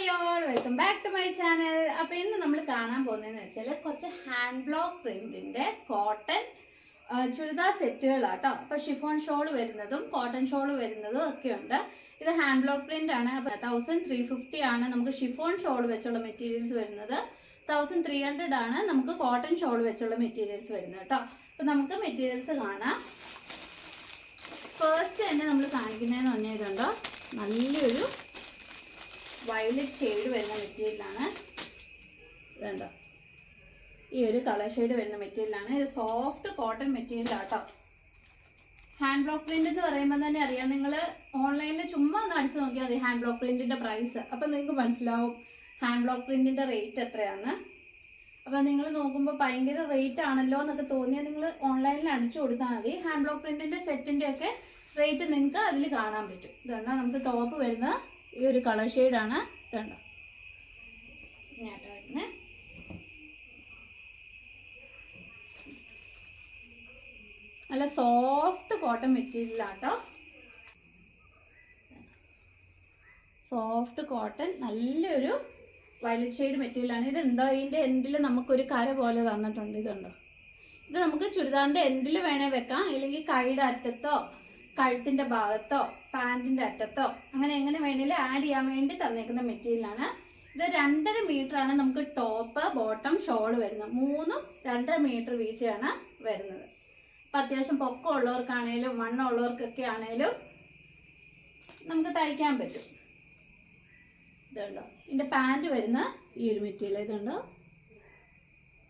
Hi all, welcome back to my channel. അപ്പോൾ ഇന്ന് നമ്മൾ കാണാൻ പോകുന്നതെന്ന് വെച്ചാൽ കുറച്ച് ഹാൻഡ് ബ്ലോക്ക് പ്രിന്റിന്റെ കോട്ടൺ ചുരിദാർ സെറ്റുകളാട്ടോ. അപ്പോൾ ഷിഫോൺ ഷോൾ വരുന്നതും കോട്ടൺ ഷോൾ വരുന്നതും ഒക്കെ ഉണ്ട്. ഇത് ഹാൻഡ് ബ്ലോക്ക് പ്രിന്റ് ആണ്. അപ്പോൾ 1350 ആണ് നമുക്ക് ഷിഫോൺ ഷോൾ വെച്ചുള്ള മെറ്റീരിയൽസ് വരുന്നത്. 1300 ആണ് നമുക്ക് കോട്ടൺ ഷോൾ വെച്ചുള്ള മെറ്റീരിയൽസ് വരുന്നത് കേട്ടോ. അപ്പോൾ നമുക്ക് മെറ്റീരിയൽസ് കാണാം. ഫസ്റ്റ് തന്നെ നമ്മൾ കാണിക്കുന്നതെന്ന് പറഞ്ഞിട്ടുണ്ടോ, നല്ലൊരു വയലറ്റ് ഷെയ്ഡ് വരുന്ന മെറ്റീരിയലാണ്. ഇതുണ്ടോ, ഈ ഒരു കളർ ഷെയ്ഡ് വരുന്ന മെറ്റീരിയലാണ്. ഇത് സോഫ്റ്റ് കോട്ടൺ മെറ്റീരിയലാട്ടോ. ഹാൻഡ് ബ്ലോക്ക് പ്രിന്റ് എന്ന് പറയുമ്പോൾ തന്നെ അറിയാം, നിങ്ങൾ ഓൺലൈനിൽ ചുമ്മാ ഒന്ന് അടിച്ചു നോക്കിയാൽ മതി ഹാൻഡ് ബ്ലോക്ക് പ്രിന്റിന്റെ പ്രൈസ്. അപ്പം നിങ്ങൾക്ക് മനസ്സിലാവും ഹാൻഡ് ബ്ലോക്ക് പ്രിന്റിന്റെ റേറ്റ് എത്രയാണ്. അപ്പം നിങ്ങൾ നോക്കുമ്പോൾ ഭയങ്കര റേറ്റ് ആണല്ലോ എന്നൊക്കെ തോന്നിയാൽ നിങ്ങൾ ഓൺലൈനിൽ അടിച്ചു കൊടുത്താൽ മതി. ഹാൻഡ് ബ്ലോക്ക് പ്രിന്റിന്റെ സെറ്റിന്റെ ഒക്കെ റേറ്റ് നിങ്ങൾക്ക് അതിൽ കാണാൻ പറ്റും. ഇതുണ്ടോ, നമുക്ക് ടോപ്പ് വരുന്ന ഈ ഒരു കളർ ഷെയ്ഡാണ്. ഇതുണ്ടോ, ഇങ്ങോട്ട് വരുന്നത്. നല്ല സോഫ്റ്റ് കോട്ടൺ മെറ്റീരിയലാട്ടോ. സോഫ്റ്റ് കോട്ടൺ, നല്ലൊരു വയലറ്റ് ഷെയ്ഡ് മെറ്റീരിയലാണ്. ഇതുണ്ടോ, ഇതിൻ്റെ എൻഡിൽ നമുക്കൊരു കര പോലെ തന്നിട്ടുണ്ട്. ഇതുണ്ടോ, ഇത് നമുക്ക് ചുരിദാറിൻ്റെ എൻഡിൽ വേണേൽ വെക്കാം, അല്ലെങ്കിൽ കൈയുടെ അറ്റത്തോ കഴുത്തിൻ്റെ ഭാഗത്തോ പാൻറ്റിൻ്റെ അറ്റത്തോ അങ്ങനെ എങ്ങനെ വേണേലും ആഡ് ചെയ്യാൻ വേണ്ടി തന്നേക്കുന്ന മെറ്റീരിയലാണ്. ഇത് 2.5 മീറ്ററാണ് നമുക്ക് ടോപ്പ് ബോട്ടം ഷോൾ വരുന്നത്. 2.5 മീറ്റർ വീതിയാണ് വരുന്നത്. അപ്പം അത്യാവശ്യം പൊക്കം ഉള്ളവർക്കാണേലും വണ്ണം ഉള്ളവർക്കൊക്കെ ആണേലും നമുക്ക് തയ്ക്കാൻ പറ്റും. ഇതുണ്ടോ, ഇതിൻ്റെ പാൻറ് വരുന്ന ഈ ഒരു മെറ്റീരിയൽ. ഇതുണ്ടോ,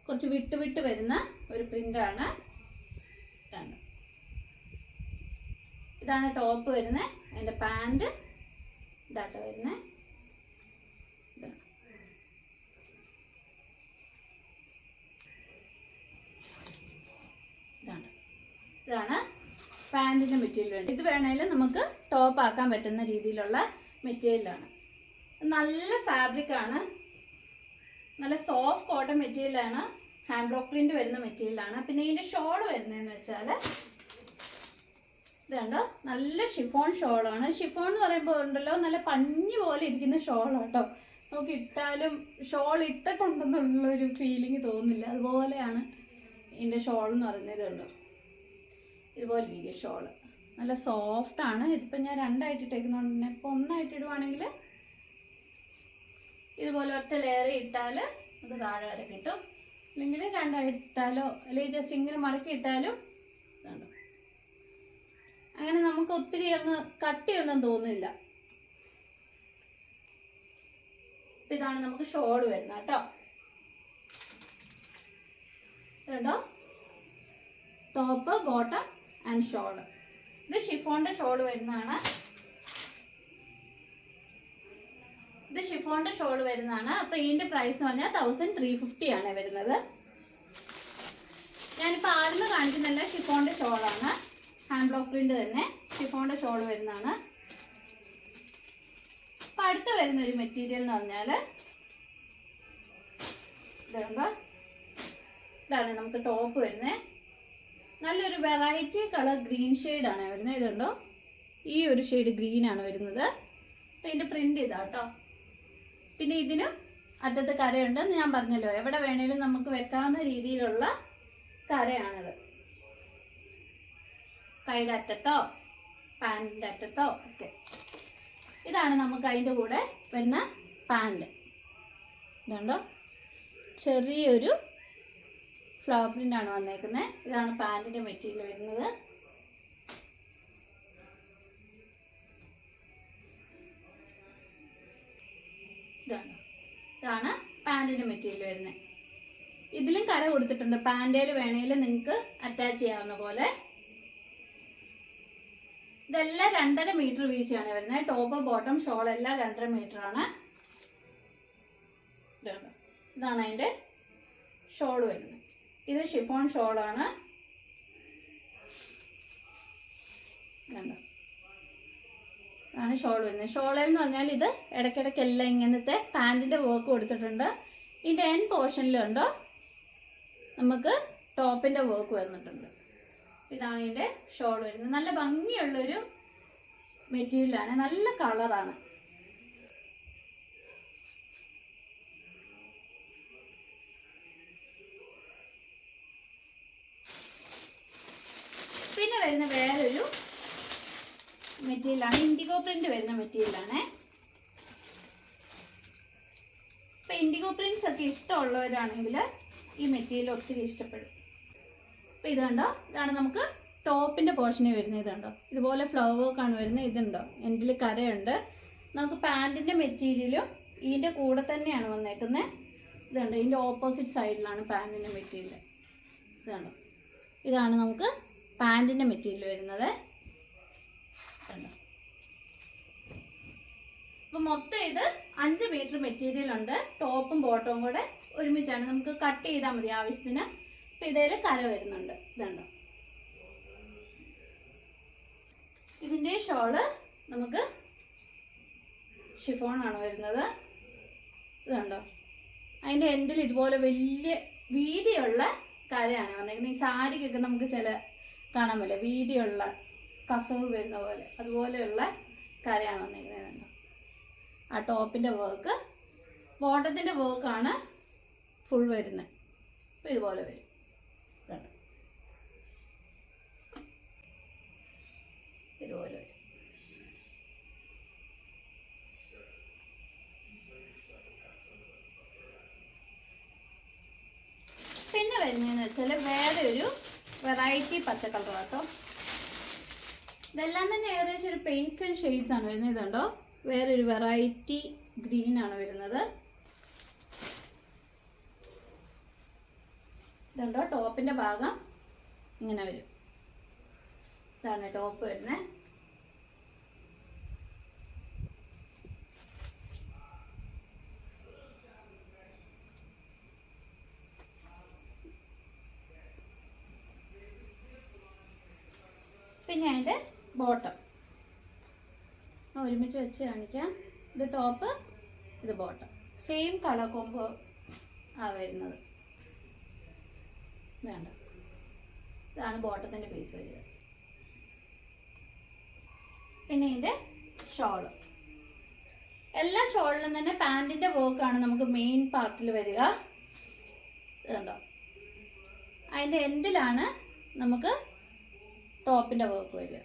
കുറച്ച് വിട്ട് വരുന്ന ഒരു പ്രിൻ്റാണ്. ഇതുണ്ടോ, ഇതാണ് ടോപ്പ് വരുന്നത്. അതിൻ്റെ പാൻറ് ഇതാട്ടോ വരുന്നത്. ഇതാണ് പാൻറ്റിൻ്റെ മെറ്റീരിയൽ. ഇത് വേണേലും നമുക്ക് ടോപ്പ് ആക്കാൻ പറ്റുന്ന രീതിയിലുള്ള മെറ്റീരിയലാണ്. നല്ല ഫാബ്രിക്കാണ്, നല്ല സോഫ്റ്റ് കോട്ടൺ മെറ്റീരിയലാണ്. ഹാൻഡ് ബ്ലോക്ക് പ്രിന്റ് വരുന്ന മെറ്റീരിയലാണ്. പിന്നെ ഇതിൻ്റെ ഷോൾ വരുന്നതെന്ന് വെച്ചാൽ ഇതുണ്ടോ, നല്ല ഷിഫോൺ ഷോളാണ്. ഷിഫോൺ എന്ന് പറയുമ്പോൾ ഉണ്ടല്ലോ, നല്ല പഞ്ഞി പോലെ ഇരിക്കുന്ന ഷോളാണ് കേട്ടോ. നമുക്ക് ഇട്ടാലും ഷോൾ ഇട്ടിട്ടുണ്ടെന്നുള്ളൊരു ഫീലിംഗ് തോന്നില്ല. അതുപോലെയാണ് ഇതിൻ്റെ ഷോൾ എന്ന് പറയുന്നത്. ഇതുണ്ടോ, ഇതുപോലെ ഇരിക്കും ഷോള്. നല്ല സോഫ്റ്റാണ്. ഇതിപ്പോൾ ഞാൻ 2ആയിട്ട് ഇട്ടേക്കുന്നതുകൊണ്ട് തന്നെ ഇപ്പോൾ 1ആയിട്ട് ഇടുവാണെങ്കിൽ ഇതുപോലെ ഒറ്റ ലെയർ ഇട്ടാൽ അത് താഴെ വരെ കിട്ടും. അല്ലെങ്കിൽ 2ആയിട്ട് ഇട്ടാലോ അല്ലെങ്കിൽ ജസ്റ്റ് ഇങ്ങനെ മടക്കി ഇട്ടാലും ഇതുണ്ടോ, അങ്ങനെ നമുക്ക് ഒത്തിരി അങ്ങ് കട്ടിയൊന്നും തോന്നില്ല. ഇതാണ് നമുക്ക് ഷോൾ വരുന്നത് കേട്ടോ. ഇതുണ്ടോ, ടോപ്പ് ബോട്ടം ആൻഡ് ഷോള്. ഇത് ഷിഫോണിന്റെ ഷോൾ വരുന്നതാണ്. ഇത് ഷിഫോണിന്റെ ഷോൾ വരുന്നതാണ്. അപ്പൊ ഇതിന്റെ പ്രൈസ് എന്ന് പറഞ്ഞാൽ 1350 ആണ് വരുന്നത്. ഞാനിപ്പോൾ ആദ്യമേ കാണിക്കുന്നില്ല, ഷിഫോണിന്റെ ഷോളാണ്. ഹാൻഡ് ബ്ലോക്ക് പ്രിന്റ് തന്നെ ഷിഫോണിന്റെ ഷോൾ വരുന്നതാണ്. അപ്പൊ അടുത്ത് വരുന്ന ഒരു മെറ്റീരിയൽ എന്ന് പറഞ്ഞാൽ ഇതാണ് നമുക്ക് ടോപ്പ് വരുന്നത്. നല്ലൊരു വെറൈറ്റി കളർ ഗ്രീൻ ഷെയ്ഡാണ് വരുന്നത്. ഇതുണ്ടോ, ഈ ഒരു ഷെയ്ഡ് ഗ്രീനാണ് വരുന്നത്. ഇതിൻ്റെ പ്രിന്റ് ഇതാട്ടോ. പിന്നെ ഇതിനും അറ്റത്ത് കരയുണ്ട്. ഞാൻ പറഞ്ഞല്ലോ, എവിടെ വേണേലും നമുക്ക് വെക്കാവുന്ന രീതിയിലുള്ള കരയാണിത്. കൈയുടെ അറ്റത്തോ പാൻറ്റിൻ്റെ അറ്റത്തോ ഒക്കെ. ഇതാണ് നമുക്ക് അതിൻ്റെ കൂടെ വരുന്ന പാൻറ്. ഇതുണ്ടോ, ചെറിയൊരു ഫ്ലവർ പ്രിൻ്റാണ് വന്നേക്കുന്നത്. ഇതാണ് പാൻറ്റിൻ്റെ മെറ്റീരിയൽ വരുന്നത്. ഇതാണ് പാൻറ്റിൻ്റെ മെറ്റീരിയൽ വരുന്നത്. ഇതിലും കര കൊടുത്തിട്ടുണ്ട്. പാൻറ്റേൽ വേണേലും നിങ്ങൾക്ക് അറ്റാച്ച് ചെയ്യാവുന്ന പോലെ. ഇതെല്ലാം 2.5 മീറ്റർ വീതിയാണ് വരുന്നത്. ടോപ്പ് ബോട്ടം ഷോൾ എല്ലാം 2.5 മീറ്ററാണ്. ഇതാണ് അതിൻ്റെ ഷോൾ വരുന്നത്. ഇത് ഷിഫോൺ ഷോളാണ്. ഇതാണ് ഷോൾ വരുന്നത്. ഷോളെന്ന് പറഞ്ഞാൽ ഇത് ഇടയ്ക്കിടയ്ക്കെല്ലാം ഇങ്ങനത്തെ പാൻറ്റിൻ്റെ വർക്ക് കൊടുത്തിട്ടുണ്ട്. ഇതിൻ്റെ എൻഡ് പോർഷനിലുണ്ടോ നമുക്ക് ടോപ്പിൻ്റെ വർക്ക് വന്നിട്ടുണ്ട്. ഇതാണ് ഇതിൻ്റെ ഷോൾ വരുന്നത്. നല്ല ഭംഗിയുള്ളൊരു മെറ്റീരിയലാണ്, നല്ല കളറാണ്. മെറ്റീരിയലാണ്, ഇൻഡിഗോ പ്രിന്റ് വരുന്ന മെറ്റീരിയലാണേ. ഇപ്പം ഇൻഡിഗോ പ്രിന്റ്സ് ഒക്കെ ഇഷ്ടമുള്ളവരാണെങ്കിൽ ഈ മെറ്റീരിയൽ ഒത്തിരി ഇഷ്ടപ്പെടും. അപ്പം ഇത് കണ്ടോ, ഇതാണ് നമുക്ക് ടോപ്പിൻ്റെ പോർഷനിൽ വരുന്നത്. ഇതുണ്ടോ, ഇതുപോലെ ഫ്ലവർ വർക്കാണ് വരുന്നത്. ഇതുണ്ടോ, എൻഡിൽ കരയുണ്ട്. നമുക്ക് പാൻറ്റിൻ്റെ മെറ്റീരിയലും ഇതിൻ്റെ കൂടെ തന്നെയാണ് വന്നേക്കുന്നത്. ഇതുണ്ട്, ഇതിൻ്റെ ഓപ്പോസിറ്റ് സൈഡിലാണ് പാൻറ്റിൻ്റെ മെറ്റീരിയൽ. ഇതുണ്ടോ, ഇതാണ് നമുക്ക് പാൻറ്റിൻ്റെ മെറ്റീരിയൽ വരുന്നത്. ഇതുണ്ടോ, അപ്പം മൊത്തം ഇത് 5 മീറ്റർ മെറ്റീരിയൽ ഉണ്ട്. ടോപ്പും ബോട്ടവും കൂടെ ഒരുമിച്ചാണ്. നമുക്ക് കട്ട് ചെയ്താൽ മതി ആവശ്യത്തിന്. അപ്പം ഇതിൽ കര വരുന്നുണ്ട്. ഇതുണ്ടോ, ഇതിൻ്റെ ഷോള് നമുക്ക് ഷിഫോണാണ് വരുന്നത്. ഇതുണ്ടോ, അതിൻ്റെ എൻഡിൽ ഇതുപോലെ വലിയ വീതിയുള്ള കരയാണ് വന്നേക്കുന്നത്. ഈ സാരിക്കൊക്കെ നമുക്ക് ചില കാണാൻ പറ്റില്ല, വീതിയുള്ള കസവ് വരുന്ന പോലെ അതുപോലെയുള്ള കരയാണ് വന്നേക്കുന്നത്. ആ ടോപ്പിൻ്റെ വർക്ക്, ബോട്ടത്തിൻ്റെ വർക്കാണ് ഫുൾ വരുന്നത്. അപ്പോൾ ഇതുപോലെ വരും. ഇതുപോലെ വരും. പിന്നെ വരുന്നതെന്ന് വെച്ചാൽ വേറെ ഒരു വെറൈറ്റി പച്ച കളർ കേട്ടോ. ഇതെല്ലാം തന്നെ ഏകദേശം ഒരു പേസ്റ്റൽ ഷെയ്ഡ്സ് ആണ് വരുന്നത്. ഇതുണ്ടോ, വേറൊരു വെറൈറ്റി ഗ്രീൻ ആണ് വരുന്നത്. ഇതുണ്ടോ, ടോപ്പിൻ്റെ ഭാഗം ഇങ്ങനെ വരും. ഇതാണ് ടോപ്പ് വരുന്നത്. പിന്നെ അതിൻ്റെ ബോട്ടം ഒരുമിച്ച് വെച്ച് കാണിക്കാം. ഇത് ടോപ്പ്, ഇത് ബോട്ടം, സെയിം കളർ കോംബോ ആ വരുന്നത്. വേണ്ട, ഇതാണ് ബോട്ടത്തിൻ്റെ പീസ് വരിക. പിന്നെ ഇതിൻ്റെ ഷോള്, എല്ലാ ഷോളിലും തന്നെ പാൻറ്റിൻ്റെ വർക്കാണ് നമുക്ക് മെയിൻ പാർട്ടിൽ വരിക. ഇതുണ്ടോ, അതിൻ്റെ എൻഡിലാണ് നമുക്ക് ടോപ്പിൻ്റെ വർക്ക് വരിക.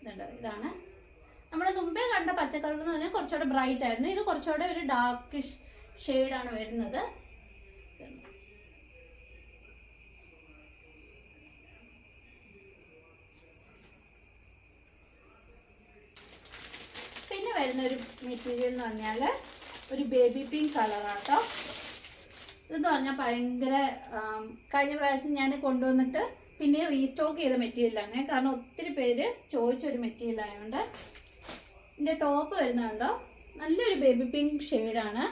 ഇതുണ്ടോ, ഇതാണ് നമ്മൾ മുമ്പേ കണ്ട പച്ചക്കളർ എന്ന് പറഞ്ഞാൽ കുറച്ചുകൂടെ ബ്രൈറ്റ് ആയിരുന്നു. ഇത് കുറച്ചുകൂടെ ഒരു ഡാർക്കിഷ് ഷെയ്ഡാണ് വരുന്നത്. പിന്നെ വരുന്ന ഒരു മെറ്റീരിയൽ എന്ന് പറഞ്ഞാൽ ഒരു ബേബി പിങ്ക് കളറാണ് കേട്ടോ. ഇതെന്ന് പറഞ്ഞാൽ ഭയങ്കര കഴിഞ്ഞ പ്രാവശ്യം ഞാൻ കൊണ്ടുവന്നിട്ട് പിന്നെ റീസ്റ്റോക്ക് ചെയ്ത മെറ്റീരിയലാണ്. കാരണം ഒത്തിരി പേര് ചോദിച്ചൊരു മെറ്റീരിയൽ ആയതുകൊണ്ട്. ഇതിൻ്റെ ടോപ്പ് വരുന്നുണ്ടോ, നല്ലൊരു ബേബി പിങ്ക് ഷെയ്ഡാണ്.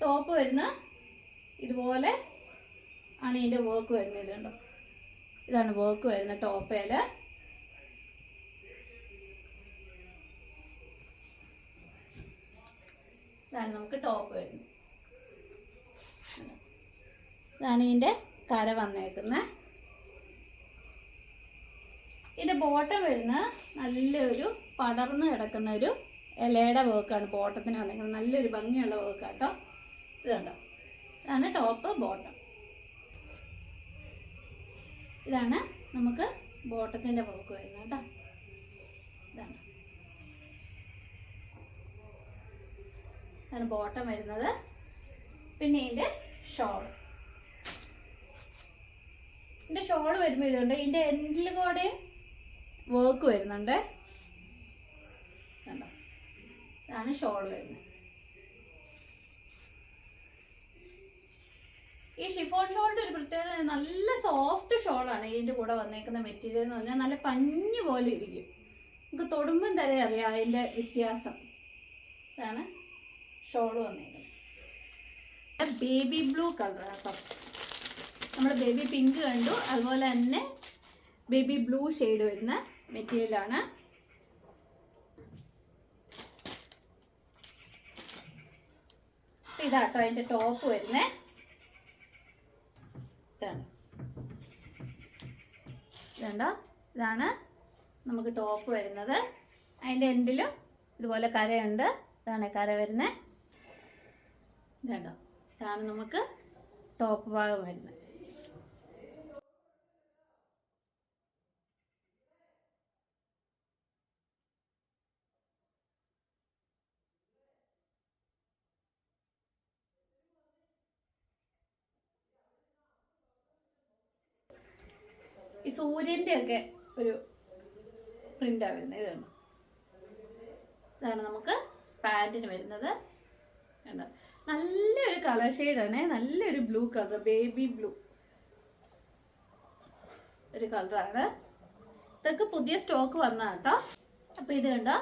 ടോപ്പ് വരുന്ന ഇതുപോലെ ആണ് ഇതിൻ്റെ വർക്ക് വരുന്നത്. ഇതുണ്ടോ, ഇതാണ് വർക്ക് വരുന്നത് ടോപ്പേൽ. ഇതാണ് നമുക്ക് ടോപ്പ് വരുന്നത്. ഇതാണ് ഇതിൻ്റെ കര വന്നേക്കുന്നത്. ഇതിൻ്റെ ബോട്ടം വരുന്ന നല്ലൊരു പടർന്ന് കിടക്കുന്ന ഒരു ഇലയുടെ വർക്കാണ് ബോട്ടത്തിന് വന്നേക്കുന്നത്. നല്ലൊരു ഭംഗിയുള്ള വർക്ക് കേട്ടോ. ഇത് കണ്ടോ, ഇതാണ് ടോപ്പ്, ബോട്ടം. ഇതാണ് നമുക്ക് ബോട്ടത്തിൻ്റെ വർക്ക് വരുന്നത് കേട്ടോ. ഇതാണ് ഇതാണ് ബോട്ടം വരുന്നത്. പിന്നെ ഇതിൻ്റെ ഷോൾ, ഇതിൻ്റെ ഷോൾ വരുമ്പോൾ ഇതുണ്ട്, ഇതിൻ്റെ എൻഡിൽ കൂടെ വർക്ക് വരുന്നുണ്ട്. കണ്ടോ, ഇതാണ് ഷോൾ വരുന്നത്. ഈ ഷിഫോൺ ഷോളിൻ്റെ ഒരു പ്രത്യേകത, നല്ല സോഫ്റ്റ് ഷോളാണ് ഇതിൻ്റെ കൂടെ വന്നേക്കുന്ന മെറ്റീരിയൽ എന്ന് പറഞ്ഞാൽ. നല്ല പഞ്ഞ് പോലെ ഇരിക്കും, നമുക്ക് തൊടുമ്പം തരെ അറിയാം അതിൻ്റെ വ്യത്യാസം. ഇതാണ് ഷോൾ വന്നേക്കുന്നത്. ബേബി ബ്ലൂ കളർ കേട്ടോ. നമ്മൾ ബേബി പിങ്ക് കണ്ടു, അതുപോലെ തന്നെ ബേബി ബ്ലൂ ഷെയ്ഡ് വരുന്ന മെറ്റീരിയലാണ്. ഇതാട്ടോ അതിൻ്റെ ടോപ്പ് വരുന്നത്. ഇതുണ്ടോ, ഇതാണ് നമുക്ക് ടോപ്പ് വരുന്നത്. അതിൻ്റെ എൻഡിലും ഇതുപോലെ കരയുണ്ട്. ഇതാണ് കര വരുന്നത്. ഇതുണ്ടോ, ഇതാണ് നമുക്ക് ടോപ്പ് ഭാഗം വരുന്നത്. ഈ സൂര്യൻ്റെ ഒക്കെ ഒരു പ്രിൻ്റാണ് വരുന്നത്. ഇതാണ് നമുക്ക് പാൻറ്റിന് വരുന്നത്. കണ്ടോ, നല്ലൊരു കളർ ഷെയ്ഡാണ്, നല്ലൊരു ബ്ലൂ കളർ, ബേബി ബ്ലൂ ഒരു കളറാണ്. ഇതൊക്കെ പുതിയ സ്റ്റോക്ക് വന്നതാണ് കേട്ടോ. അപ്പോൾ ഇത് കണ്ടോ,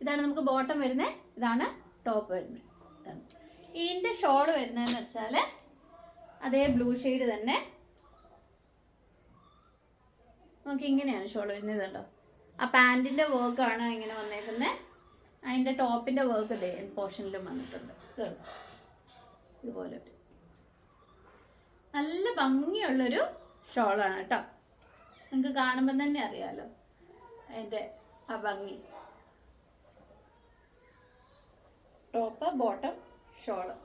ഇതാണ് നമുക്ക് ബോട്ടം വരുന്നത്, ഇതാണ് ടോപ്പ് വരുന്നത്. ഇതിൻ്റെ ഷോള് വരുന്നതെന്ന് വെച്ചാൽ അതേ ബ്ലൂ ഷെയ്ഡ് തന്നെ നമുക്ക് ഇങ്ങനെയാണ് ഷോൾ വരുന്നത്. കണ്ടോ, ആ പാൻറ്റിൻ്റെ വർക്കാണ് ഇങ്ങനെ വന്നേക്കുന്നത്. അതിൻ്റെ ടോപ്പിൻ്റെ വർക്ക് ഇതേ പോർഷനിലും വന്നിട്ടുണ്ട്. ഇതുപോലെ നല്ല ഭംഗിയുള്ളൊരു ഷോളാണ് കേട്ടോ. നിങ്ങൾക്ക് കാണുമ്പം തന്നെ അറിയാമല്ലോ അതിൻ്റെ ആ ഭംഗി. Top, bottom, shawl.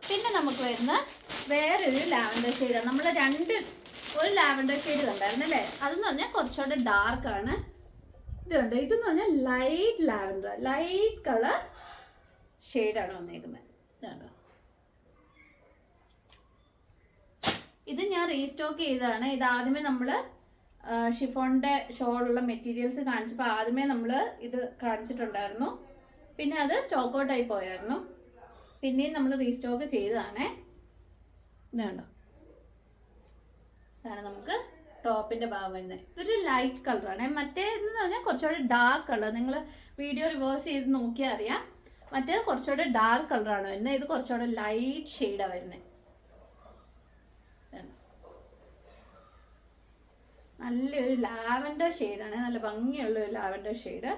പിന്നെ നമുക്ക് വരുന്ന വേറൊരു ലാവൻഡർ ഷെയ്ഡാണ്. നമ്മൾ ഒരു ലാവൻഡർ ഷെയ്ഡ് കണ്ടായിരുന്നല്ലേ, അതെന്ന് പറഞ്ഞാൽ കുറച്ചുകൂടെ ഡാർക്കാണ്. ഇത് കണ്ടോ, ഇതെന്ന് പറഞ്ഞാൽ ലൈറ്റ് ലാവൻഡർ, ലൈറ്റ് കളർ ഷെയ്ഡാണ് വന്നേക്കുന്നത്. ഇതുണ്ടോ, ഇത് ഞാൻ റീസ്റ്റോക്ക് ചെയ്തതാണ്. ഇത് ആദ്യമേ നമ്മൾ ഷിഫോണിൻ്റെ ഷോളുള്ള മെറ്റീരിയൽസ് കാണിച്ചപ്പോൾ ആദ്യമേ നമ്മൾ ഇത് കാണിച്ചിട്ടുണ്ടായിരുന്നു. പിന്നെ അത് സ്റ്റോക്ക് ഔട്ടായി പോയായിരുന്നു. പിന്നെയും നമ്മൾ റീസ്റ്റോക്ക് ചെയ്തതാണേ. ഇതുണ്ടോ, ഇതാണ് നമുക്ക് ടോപ്പിൻ്റെ ഭാഗം വരുന്നത്. ഇതൊരു ലൈറ്റ് കളറാണ്. മറ്റേതെന്ന് പറഞ്ഞാൽ കുറച്ചുകൂടെ ഡാർക്ക് കളർ. നിങ്ങൾ വീഡിയോ റിവേഴ്സ് ചെയ്ത് നോക്കിയാൽ അറിയാം. മറ്റേത് കുറച്ചുകൂടെ ഡാർക്ക് കളറാണ് വരുന്നത്, ഇത് കുറച്ചുകൂടെ ലൈറ്റ് ഷെയ്ഡാണ് വരുന്നത്. നല്ലൊരു ലാവൻഡർ ഷെയ്ഡാണ്, നല്ല ഭംഗിയുള്ള ഒരു ലാവൻഡർ ഷെയ്ഡ്.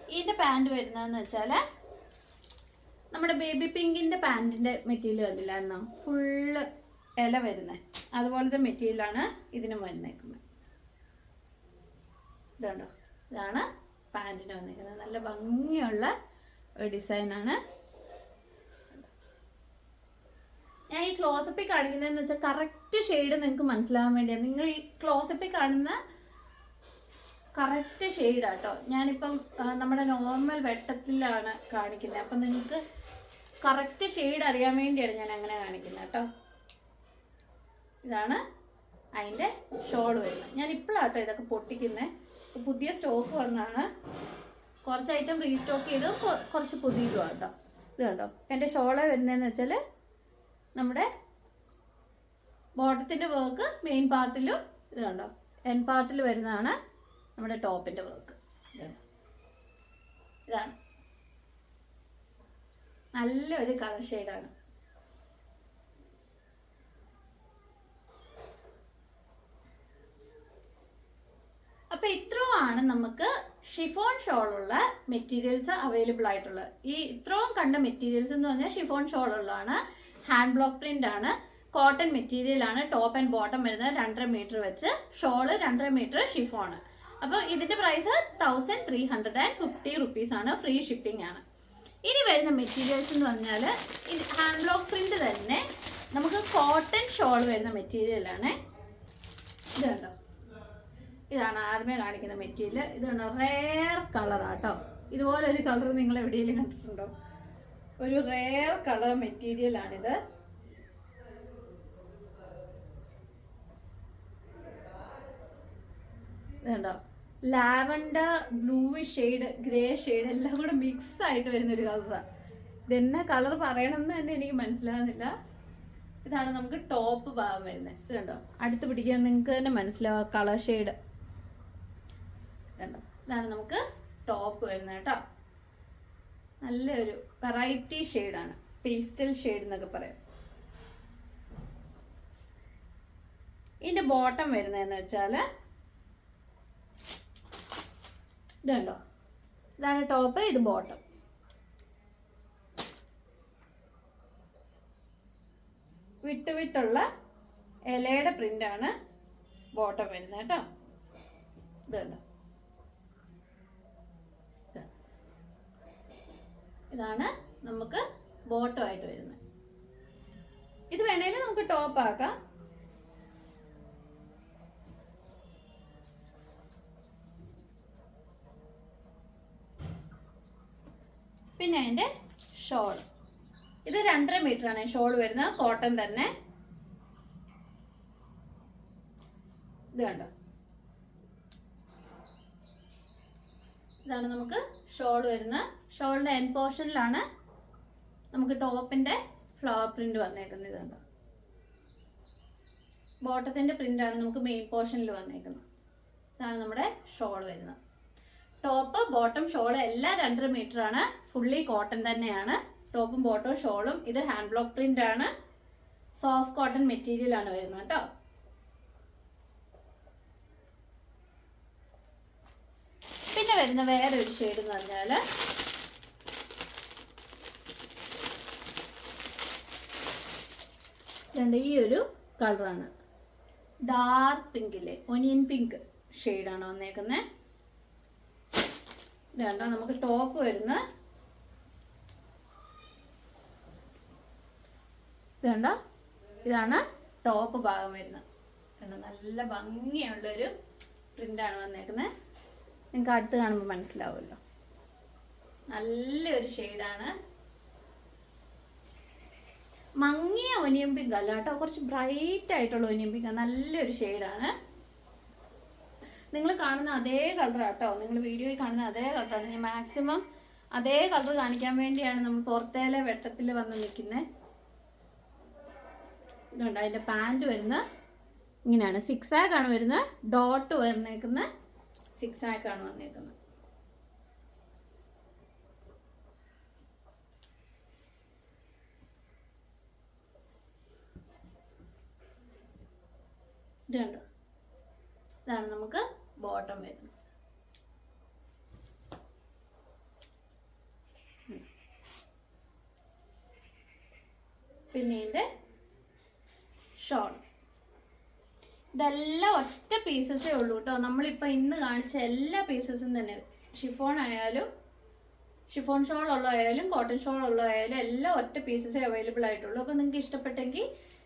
ഇതിൻ്റെ പാൻറ് വരുന്നതെന്ന് വെച്ചാൽ നമ്മുടെ ബേബി പിങ്കിൻ്റെ പാൻറ്റിൻ്റെ മെറ്റീരിയൽ കണ്ടില്ലായിരുന്നോ, ഫുള്ള് ഇല വരുന്നത് അതുപോലത്തെ മെറ്റീരിയലാണ് ഇതിനും വന്നേക്കുന്നത്. ഇതുണ്ടോ, ഇതാണ് പാൻറ്റിന് വന്നേക്കുന്നത്. നല്ല ഭംഗിയുള്ള ഒരു ഡിസൈനാണ്. ഞാൻ ഈ ക്ലോസപ്പിൽ കാണിക്കുന്നതെന്ന് വെച്ചാൽ കറക്റ്റ് ഷെയ്ഡ് നിങ്ങൾക്ക് മനസ്സിലാകാൻ വേണ്ടിയാണ്. നിങ്ങൾ ഈ ക്ലോസപ്പിൽ കാണുന്ന കറക്റ്റ് ഷെയ്ഡാട്ടോ. ഞാനിപ്പം നമ്മുടെ നോർമൽ വെട്ടത്തിലാണ് കാണിക്കുന്നത്. അപ്പം നിങ്ങൾക്ക് കറക്റ്റ് ഷെയ്ഡ് അറിയാൻ വേണ്ടിയാണ് ഞാൻ അങ്ങനെ കാണിക്കുന്നത് കേട്ടോ. ഇതാണ് അതിൻ്റെ ഷോൾ വരുന്നത്. ഞാൻ ഇപ്പോഴാട്ടോ ഇതൊക്കെ പൊട്ടിക്കുന്നത്. പുതിയ സ്റ്റോക്ക് വന്നാണ്. കുറച്ച് ഐറ്റം റീസ്റ്റോക്ക് ചെയ്ത് കുറച്ച് പുതിയതുമാണ് കേട്ടോ. ഇത് കണ്ടോ, എൻ്റെ ഷോള് വരുന്നതെന്ന് വെച്ചാൽ നമ്മുടെ ബോട്ടത്തിൻ്റെ വർക്ക് മെയിൻ പാർട്ടിലും, ഇത് കണ്ടോ എൻ പാർട്ടിൽ വരുന്നതാണ് നമ്മുടെ ടോപ്പിൻ്റെ വർക്ക്. ഇതാണ് നല്ലൊരു കളർ ഷെയ്ഡാണ്. അപ്പോൾ ഇത്രയുമാണ് നമുക്ക് ഷിഫോൺ ഷോളുള്ള മെറ്റീരിയൽസ് അവൈലബിൾ ആയിട്ടുള്ളത്. ഈ ഇത്രയും കണ്ട മെറ്റീരിയൽസ് എന്ന് പറഞ്ഞാൽ ഷിഫോൺ ഷോളുള്ളതാണ്. ഹാൻഡ് ബ്ലോക്ക് പ്രിന്റ് ആണ്, കോട്ടൺ മെറ്റീരിയൽ ആണ്. ടോപ്പ് ആൻഡ് ബോട്ടം വരുന്നത് 2.5 മീറ്റർ വെച്ച്, ഷോള് 2.5 മീറ്റർ ഷിഫോണ്. അപ്പോൾ ഇതിൻ്റെ പ്രൈസ് 1350 റുപ്പീസാണ്, ഫ്രീ ഷിപ്പിംഗ് ആണ്. ഇനി വരുന്ന മെറ്റീരിയൽസ് എന്ന് പറഞ്ഞാൽ ഹാൻഡ് ബ്ലോക്ക് പ്രിന്റ് തന്നെ നമുക്ക് കോട്ടൺ ഷോൾ വരുന്ന മെറ്റീരിയലാണ്. ഇത് കണ്ടോ, ഇതാണ് ആദ്യമേ കാണിക്കുന്ന മെറ്റീരിയൽ. ഇത് കണ്ടോ, റെയർ കളറാട്ടോ. ഇതുപോലെ ഒരു കളർ നിങ്ങൾ എവിടെയെങ്കിലും കണ്ടിട്ടുണ്ടോ? ഒരു റെയർ കളർ മെറ്റീരിയലാണിത്. ഇതുണ്ടോ, lavender, bluish shade, grey shade എല്ലാം കൂടെ മിക്സ് ആയിട്ട് വരുന്നൊരു കളറാണ്. ഇതെന്നെ കളർ പറയണമെന്ന് തന്നെ എനിക്ക് മനസ്സിലാകുന്നില്ല. ഇതാണ് നമുക്ക് ടോപ്പ് ഭാഗം വരുന്നത്. ഇത് കണ്ടോ, അടുത്ത് പിടിക്കാൻ നിങ്ങൾക്ക് തന്നെ മനസ്സിലാവും കളർ ഷെയ്ഡ്. കണ്ടോ, ഇതാണ് നമുക്ക് ടോപ്പ് വരുന്നത് കേട്ടോ. നല്ലൊരു വെറൈറ്റി ഷെയ്ഡാണ്, പേസ്റ്റൽ ഷെയ്ഡ് എന്നൊക്കെ പറയാം. ഇതിൻ്റെ ബോട്ടം വരുന്നതെന്ന് വെച്ചാൽ ഇതുണ്ടോ, ഇതാണ് ടോപ്പ്, ഇത് ബോട്ടം. വിട്ടുള്ള ഇലയുടെ പ്രിൻ്റാണ് ബോട്ടം വരുന്നത് കേട്ടോ. ഇതുണ്ടോ, ഇതാണ് നമുക്ക് ബോട്ടമായിട്ട് വരുന്നത്. ഇത് വേണമെങ്കിൽ നമുക്ക് ടോപ്പ് ആക്കാം. പിന്നെ അതിൻ്റെ ഷോൾ, ഇത് 2.5 മീറ്റർ ആണ് ഷോൾ വരുന്നത്, കോട്ടൺ തന്നെ. ഇത് കണ്ടോ, ഇതാണ് നമുക്ക് ഷോൾ വരുന്നത്. ഷോളിന്റെ എൻഡ് പോർഷനിലാണ് നമുക്ക് ടോപ്പിന്റെ ഫ്ലവർ പ്രിന്റ് വന്നേക്കുന്നത്. ഇത് കണ്ടോ, ബോട്ടത്തിന്റെ പ്രിന്റ് ആണ് നമുക്ക് മെയിൻ പോർഷനിൽ വന്നേക്കുന്നത്. ഇതാണ് നമ്മുടെ ഷോൾ വരുന്നത്. ടോപ്പ് ബോട്ടം ഷോൾ എല്ലാം 2.5 മീറ്റർ ആണ്. ഫുള്ളി കോട്ടൺ തന്നെയാണ് ടോപ്പും ബോട്ടവും ഷോളും. ഇത് ഹാൻഡ് ബ്ലോക്ക് പ്രിന്റ് ആണ്, സോഫ്റ്റ് കോട്ടൺ മെറ്റീരിയൽ ആണ് വരുന്നത് കേട്ടോ. പിന്നെ വരുന്ന വേറെ ഒരു ഷെയ്ഡ് എന്ന് പറഞ്ഞാൽ ഈ ഒരു കളറാണ്. ഡാർക്ക് പിങ്കില്ലേ, ഒനിയൻ പിങ്ക് ഷെയ്ഡാണ് വന്നേക്കുന്നത്. ഇതുണ്ടോ, നമുക്ക് ടോപ്പ് വരുന്നത് ഇതുണ്ടോ, ഇതാണ് ടോപ്പ് ഭാഗം വരുന്നത്. നല്ല ഭംഗിയുള്ളൊരു പ്രിന്റാണ് വന്നേക്കുന്നത്. നിങ്ങൾക്ക് അടുത്ത് കാണുമ്പോൾ മനസ്സിലാവുമല്ലോ. നല്ലൊരു ഷെയ്ഡാണ്. മങ്ങിയ ഒനിയൻ പിങ്ക് അല്ല കേട്ടോ, കുറച്ച് ബ്രൈറ്റ് ആയിട്ടുള്ള ഒനിയൻ പിങ്ക്. നല്ലൊരു ഷെയ്ഡാണ്. നിങ്ങൾ കാണുന്ന അതേ കളർ കേട്ടോ, നിങ്ങൾ വീഡിയോയിൽ കാണുന്ന അതേ കളറാണ്. ഞാൻ മാക്സിമം അതേ കളർ കാണിക്കാൻ വേണ്ടിയാണ് നമ്മൾ പുറത്തേലെ വെട്ടത്തിൽ വന്ന് നിൽക്കുന്നത്. ഇതുണ്ട്, അതിൻ്റെ പാൻറ് വരുന്നത് ഇങ്ങനെയാണ്. 6 ആക്കാണ് വരുന്നത്. ഡോട്ട് വന്നേക്കുന്ന 6 ആക്കാണ് വന്നേക്കുന്നത്. ഇതുണ്ട്, ഇതാണ് നമുക്ക് ബോട്ടം വരുന്നത്. പിന്നെ ഇതിൻ്റെ ഷോൾ. ഇതെല്ലാം ഒറ്റ പീസസേ ഉള്ളൂ കേട്ടോ. നമ്മളിപ്പോൾ ഇന്ന് കാണിച്ച എല്ലാ പീസസും തന്നെ, ഷിഫോൺ ആയാലും ഷിഫോൺ ഷോൾ ഉള്ളതായാലും കോട്ടൺ ഷോൾ ഉള്ളതായാലും എല്ലാം ഒറ്റ പീസസേ അവൈലബിൾ ആയിട്ടുള്ളൂ. അപ്പോൾ നിങ്ങൾക്ക് ഇഷ്ടപ്പെട്ടെങ്കിൽ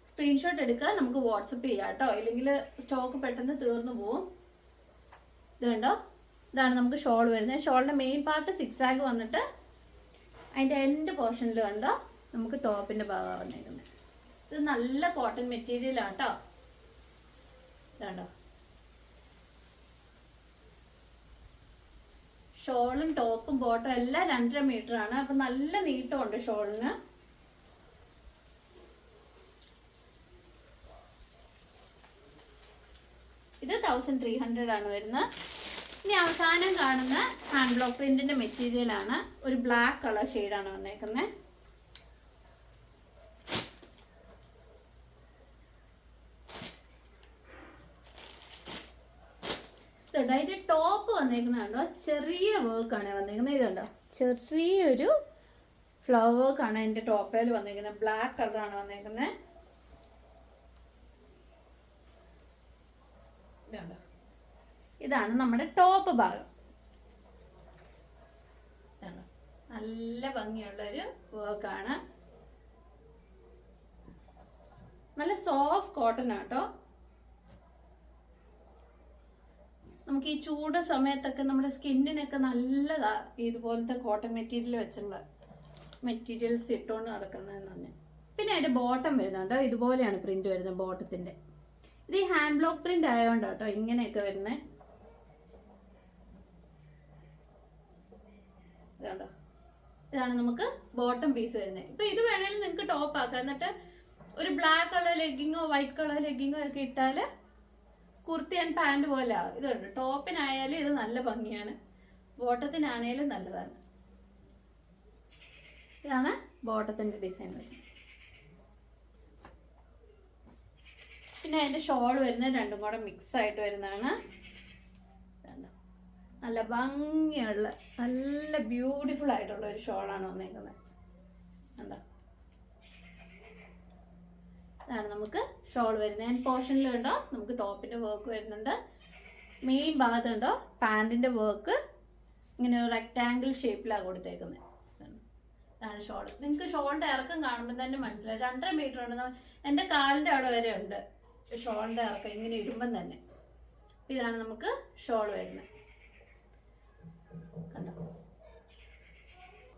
സ്ക്രീൻഷോട്ട് എടുക്കുക, നമുക്ക് വാട്സപ്പ് ചെയ്യാം കേട്ടോ. ഇല്ലെങ്കിൽ സ്റ്റോക്ക് പെട്ടെന്ന് തീർന്നു പോവും. ഇത് കണ്ടോ, ഇതാണ് നമുക്ക് ഷോൾ വരുന്നത്. ഷോളിൻ്റെ മെയിൻ പാർട്ട് 6 ആഗ് വന്നിട്ട് അതിൻ്റെ എൻഡ് പോർഷനിൽ കണ്ടോ നമുക്ക് ടോപ്പിൻ്റെ ഭാഗമാണ് വന്നേക്കുന്നത്. ഇത് നല്ല കോട്ടൺ മെറ്റീരിയലാണ് കേട്ടോ. ഇതാണ്ടോ, ഷോളും ടോപ്പും ബോട്ടും എല്ലാം 2.5 മീറ്റർ ആണ്. അപ്പം നല്ല നീട്ടമുണ്ട് ഷോളിന്. ഇത് 1300 ആണ് വരുന്നത്. ഇനി അവസാനം കാണുന്ന ഹാൻഡ് ബ്ലോക്ക് പ്രിന്റിന്റെ മെറ്റീരിയൽ ആണ്. ഒരു ബ്ലാക്ക് കളർ ഷെയ്ഡാണ് വന്നേക്കുന്നത്. ഇതുണ്ടോ, അതിന്റെ ടോപ്പ് വന്നേക്കുന്നുണ്ടോ, ചെറിയ വർക്കാണ് വന്നേക്കുന്നത്. ഇതുണ്ടോ, ചെറിയൊരു ഫ്ലവർ വർക്കാണ് അതിന്റെ ടോപ്പേൽ വന്നേക്കുന്നത്. ബ്ലാക്ക് കളറാണ് വന്നേക്കുന്നത്. ഇതുണ്ടോ, ഇതാണ് നമ്മുടെ ടോപ്പ് ഭാഗം. നല്ല ഭംഗിയുള്ളൊരു വർക്കാണ്. നല്ല സോഫ്റ്റ് കോട്ടൺ ആട്ടോ. നമുക്ക് ഈ ചൂട് സമയത്തൊക്കെ നമ്മുടെ സ്കിന്നിനൊക്കെ നല്ലതാ ഇതുപോലത്തെ കോട്ടൺ മെറ്റീരിയൽ വെച്ചുള്ള മെറ്റീരിയൽസ് ഇട്ടുകൊണ്ട് നടക്കുന്നതെന്ന് പറഞ്ഞാൽ. പിന്നെ അതിന്റെ ബോട്ടം വരുന്നുണ്ട്, ഇതുപോലെയാണ് പ്രിന്റ് വരുന്നത് ബോട്ടത്തിന്റെ. ഇത് ഈ ഹാൻഡ് ബ്ലോക്ക് പ്രിന്റ് ആയതുകൊണ്ടാട്ടോ ഇങ്ങനെയൊക്കെ വരുന്നത്. ഇതാണ്ടോ, ഇതാണ് നമുക്ക് ബോട്ടം പീസ് വരുന്നത്. ഇപ്പൊ ഇത് വേണമെങ്കിൽ നിങ്ങൾക്ക് ടോപ്പ് ആക്കാം. എന്നിട്ട് ഒരു ബ്ലാക്ക് കളർ ലെഗിങ്ങോ വൈറ്റ് കളർ ലെഗിങ്ങോ ഒക്കെ ഇട്ടാല് കുർത്തി ആൻഡ് പാൻറ് പോലെ ആവും. ഇതുണ്ട്, ടോപ്പിനായാലും ഇത് നല്ല ഭംഗിയാണ്, ബോട്ടത്തിനാണേലും നല്ലതാണ്. ഇതാണ് ബോട്ടത്തിന്റെ ഡിസൈൻ വരുന്നത്. പിന്നെ അതിന്റെ ഷോൾ വരുന്നത് രണ്ടും കൂടെ മിക്സ് ആയിട്ട് വരുന്നതാണ്. നല്ല ഭംഗിയുള്ള നല്ല ബ്യൂട്ടിഫുൾ ആയിട്ടുള്ള ഒരു ഷോളാണ് വന്നേക്കുന്നത്. കണ്ടോ, ഇതാണ് നമുക്ക് ഷോൾ വരുന്നത്. ആൻഡ് പോർഷനിൽ കണ്ടോ നമുക്ക് ടോപ്പിന്റെ വർക്ക് വരുന്നുണ്ട്. മെയിൻ ഭാഗത്തുണ്ടോ പാൻറ്റിന്റെ വർക്ക് ഇങ്ങനെ ഒരു റെക്ടാങ്കിൾ ഷേപ്പിലാണ് കൊടുത്തേക്കുന്നത്. ഇതാണ് ഷോൾ. നിങ്ങൾക്ക് ഷോളിന്റെ ഇറക്കം കാണുമ്പോൾ തന്നെ മനസ്സിലായി 2.5 മീറ്റർ ഉണ്ട്. എൻ്റെ കാലിൻ്റെ അവിടെ വരെ ഉണ്ട് ഷോളിന്റെ ഇറക്കം, ഇങ്ങനെ ഇടുമ്പം തന്നെ. ഇതാണ് നമുക്ക് ഷോൾ വരുന്നത്. കണ്ടോ,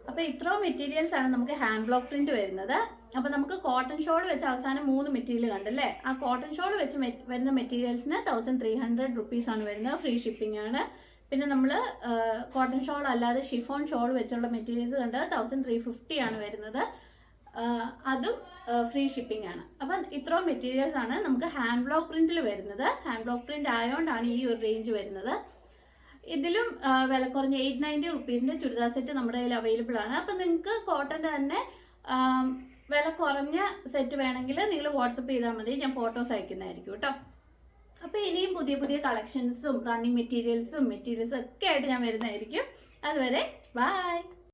അപ്പോൾ ഇത്രയും മെറ്റീരിയൽസ് ആണ് നമുക്ക് ഹാൻഡ് ബ്ലോക്ക് പ്രിന്റ് വരുന്നത്. അപ്പോൾ നമുക്ക് കോട്ടൺ ഷോൾ വെച്ച് അവസാനം 3 മെറ്റീരിയൽ കണ്ടല്ലേ. ആ കോട്ടൺ ഷോൾ വെച്ച് വരുന്ന മെറ്റീരിയൽസിന് 1300 റുപ്പീസ് ആണ് വരുന്നത്. ഫ്രീ ഷിപ്പിംഗ് ആണ്. പിന്നെ നമ്മൾ കോട്ടൺ ഷോൾ അല്ലാതെ ഷിഫോൺ ഷോൾ വെച്ചുള്ള മെറ്റീരിയൽസ് കണ്ട് 1350 ആണ് വരുന്നത്. അതും ഫ്രീ ഷിപ്പിംഗ് ആണ്. അപ്പം ഇത്രയും മെറ്റീരിയൽസ് ആണ് നമുക്ക് ഹാൻഡ് ബ്ലോക്ക് പ്രിന്റിൽ വരുന്നത്. ഹാൻഡ് ബ്ലോക്ക് പ്രിന്റ് ആയതുകൊണ്ടാണ് ഈ ഒരു റേഞ്ച് വരുന്നത്. ഇതിലും വില കുറഞ്ഞ 890 റുപ്പീസിൻ്റെ ചുരിദാർ സെറ്റ് നമ്മുടെ കയ്യിൽ അവൈലബിൾ ആണ്. അപ്പം നിങ്ങൾക്ക് കോട്ടൻ്റെ തന്നെ വില കുറഞ്ഞ സെറ്റ് വേണമെങ്കിൽ നിങ്ങൾ വാട്സപ്പ് ചെയ്താൽ മതി, ഞാൻ ഫോട്ടോസ് അയക്കുന്നതായിരിക്കും കേട്ടോ. അപ്പോൾ ഇനിയും പുതിയ പുതിയ കളക്ഷൻസും റണ്ണിങ് മെറ്റീരിയൽസും ഒക്കെ ആയിട്ട് ഞാൻ വരുന്നതായിരിക്കും. അതുവരെ ബൈ.